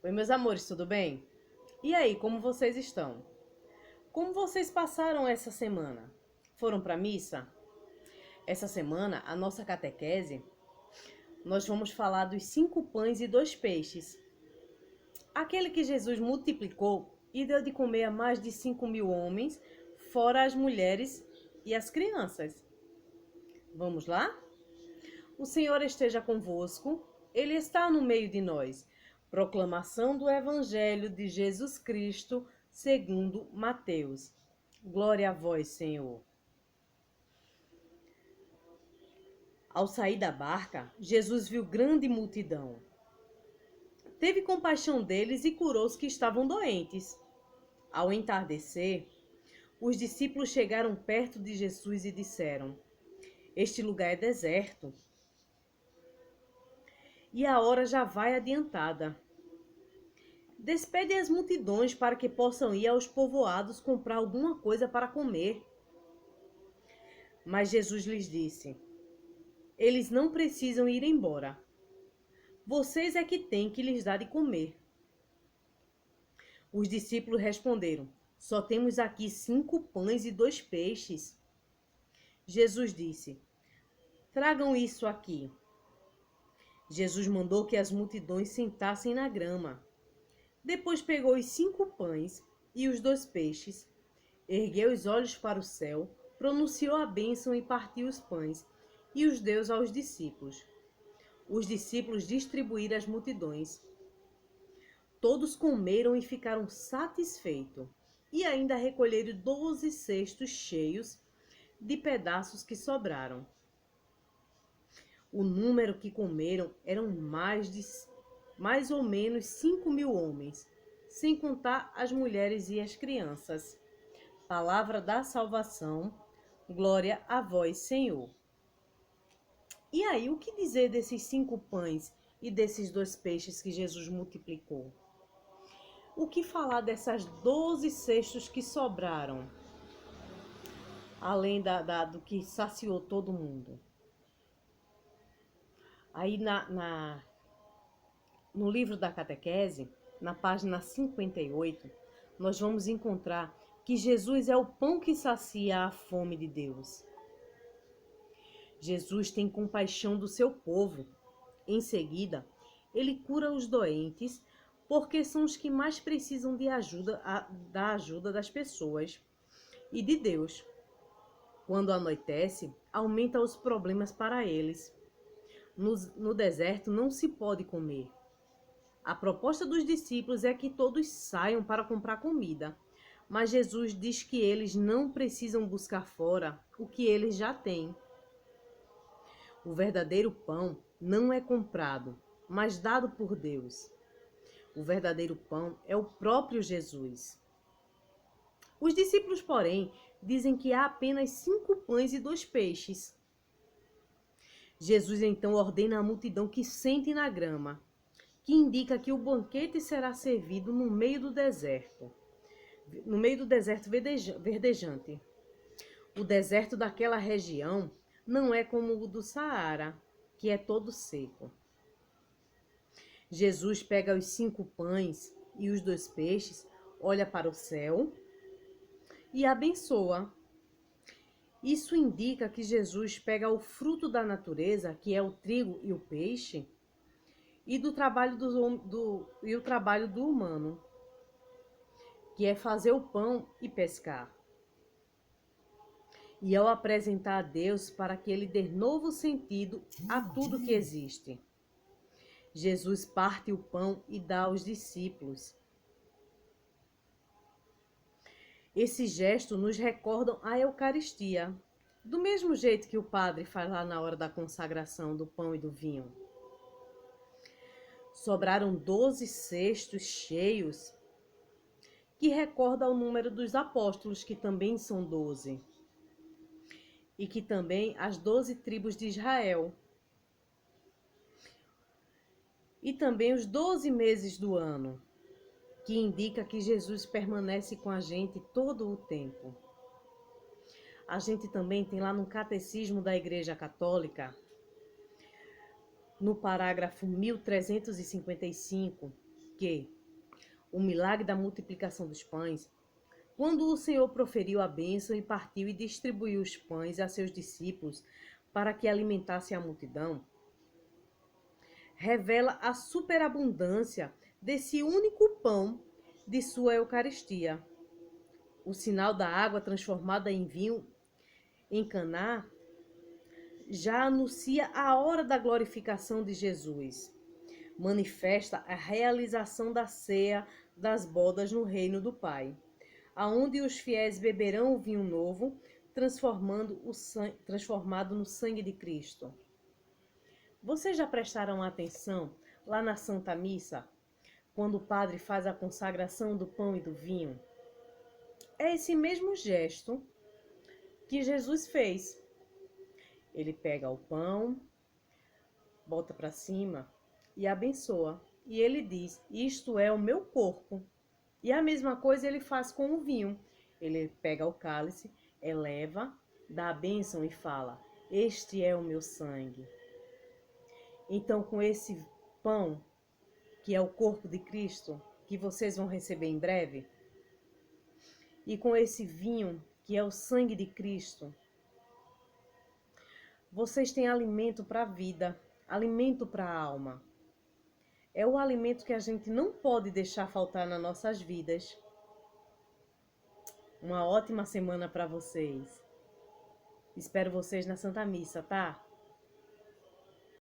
Oi, meus amores, tudo bem? E aí, como vocês estão? Como vocês passaram essa semana? Foram para missa? Essa semana, a nossa catequese, nós vamos falar dos 5 pães e 2 peixes. Aquele que Jesus multiplicou e deu de comer a mais de 5.000 homens, fora as mulheres e as crianças. Vamos lá? O Senhor esteja convosco, Ele está no meio de nós. Proclamação do Evangelho de Jesus Cristo, segundo Mateus. Glória a vós, Senhor. Ao sair da barca, Jesus viu grande multidão. Teve compaixão deles e curou os que estavam doentes. Ao entardecer, os discípulos chegaram perto de Jesus e disseram: Este lugar é deserto e a hora já vai adiantada. Despede as multidões para que possam ir aos povoados comprar alguma coisa para comer. Mas Jesus lhes disse: Eles não precisam ir embora. Vocês é que têm que lhes dar de comer. Os discípulos responderam: Só temos aqui 5 pães e 2 peixes. Jesus disse: Tragam isso aqui. Jesus mandou que as multidões sentassem na grama. Depois pegou os 5 pães e os 2 peixes, ergueu os olhos para o céu, pronunciou a bênção e partiu os pães e os deu aos discípulos. Os discípulos distribuíram às multidões. Todos comeram e ficaram satisfeitos, e ainda recolheram 12 cestos cheios de pedaços que sobraram. O número que comeram eram mais ou menos 5.000 homens, sem contar as mulheres e as crianças. Palavra da salvação, glória a vós, Senhor. E aí, o que dizer desses 5 pães e desses 2 peixes que Jesus multiplicou? O que falar dessas 12 cestos que sobraram, além do que saciou todo mundo? Aí no livro da catequese, na página 58, nós vamos encontrar que Jesus é o pão que sacia a fome de Deus. Jesus tem compaixão do seu povo. Em seguida, ele cura os doentes, porque são os que mais precisam da ajuda das pessoas e de Deus. Quando anoitece, aumenta os problemas para eles. No deserto não se pode comer. A proposta dos discípulos é que todos saiam para comprar comida, mas Jesus diz que eles não precisam buscar fora o que eles já têm. O verdadeiro pão não é comprado, mas dado por Deus. O verdadeiro pão é o próprio Jesus. Os discípulos, porém, dizem que há apenas 5 pães e 2 peixes. Jesus então ordena à multidão que sente na grama, que indica que o banquete será servido no meio do deserto verdejante. O deserto daquela região não é como o do Saara, que é todo seco. Jesus pega os 5 pães e os 2 peixes, olha para o céu e abençoa. Isso indica que Jesus pega o fruto da natureza, que é o trigo e o peixe, e o trabalho do humano, que é fazer o pão e pescar. E ao apresentar a Deus para que Ele dê novo sentido a tudo que existe. Jesus parte o pão e dá aos discípulos. Esse gesto nos recorda a Eucaristia, do mesmo jeito que o padre faz lá na hora da consagração do pão e do vinho. Sobraram 12 cestos cheios, que recorda o número dos apóstolos, que também são 12. E que também as 12 tribos de Israel. E também os 12 meses do ano, que indica que Jesus permanece com a gente todo o tempo. A gente também tem lá no Catecismo da Igreja Católica, no parágrafo 1355, que o milagre da multiplicação dos pães, quando o Senhor proferiu a bênção e partiu e distribuiu os pães a seus discípulos para que alimentassem a multidão, revela a superabundância desse único pão de sua Eucaristia. O sinal da água transformada em vinho em Caná já anuncia a hora da glorificação de Jesus. Manifesta a realização da ceia das bodas no reino do Pai, aonde os fiéis beberão o vinho novo, transformado no sangue de Cristo. Vocês já prestaram atenção lá na Santa Missa, quando o padre faz a consagração do pão e do vinho? É esse mesmo gesto que Jesus fez. Ele pega o pão, bota para cima e abençoa. E ele diz: isto é o meu corpo. E a mesma coisa ele faz com o vinho. Ele pega o cálice, eleva, dá a bênção e fala: este é o meu sangue. Então, com esse pão, que é o corpo de Cristo, que vocês vão receber em breve, e com esse vinho, que é o sangue de Cristo, vocês têm alimento para a vida, alimento para a alma. É o alimento que a gente não pode deixar faltar nas nossas vidas. Uma ótima semana para vocês. Espero vocês na Santa Missa, tá?